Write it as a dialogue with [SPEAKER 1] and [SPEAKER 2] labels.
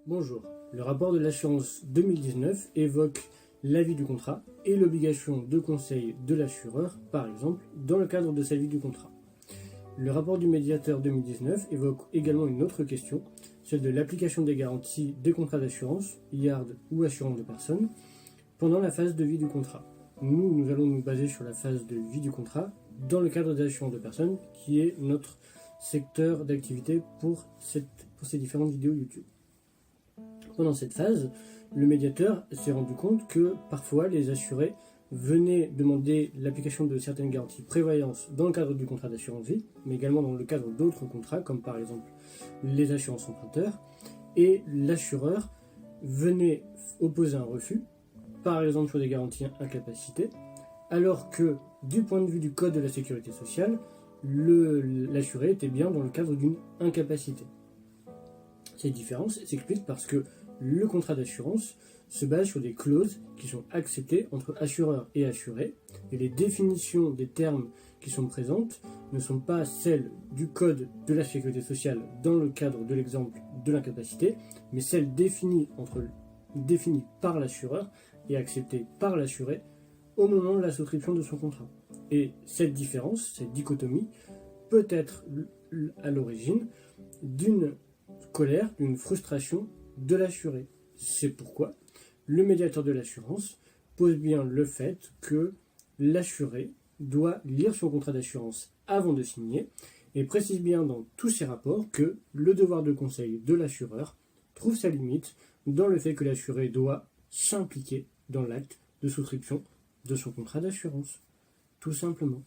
[SPEAKER 1] Bonjour, le rapport de l'assurance 2019 évoque l'avis du contrat et l'obligation de conseil de l'assureur, par exemple, dans le cadre de cet avis du contrat. Le rapport du médiateur 2019 évoque également une autre question, celle de l'application des garanties des contrats d'assurance, IARD ou assurance de personnes, pendant la phase de vie du contrat. Nous allons nous baser sur la phase de vie du contrat dans le cadre de l'assurance de personnes, qui est notre secteur d'activité pour ces différentes vidéos YouTube. Pendant cette phase, le médiateur s'est rendu compte que parfois les assurés venaient demander l'application de certaines garanties prévoyance dans le cadre du contrat d'assurance vie, mais également dans le cadre d'autres contrats, comme par exemple les assurances emprunteurs, et l'assureur venait opposer un refus, par exemple sur des garanties incapacité, alors que du point de vue du Code de la Sécurité sociale, l'assuré était bien dans le cadre d'une incapacité. Cette différence s'explique parce que le contrat d'assurance se base sur des clauses qui sont acceptées entre assureur et assuré, et les définitions des termes qui sont présentes ne sont pas celles du Code de la Sécurité sociale dans le cadre de l'exemple de l'incapacité, mais celles définies par l'assureur et acceptées par l'assuré au moment de la souscription de son contrat. Et cette différence, cette dichotomie, peut être à l'origine d'une colère, d'une frustration de l'assuré. C'est pourquoi le médiateur de l'assurance pose bien le fait que l'assuré doit lire son contrat d'assurance avant de signer et précise bien dans tous ses rapports que le devoir de conseil de l'assureur trouve sa limite dans le fait que l'assuré doit s'impliquer dans l'acte de souscription de son contrat d'assurance. Tout simplement.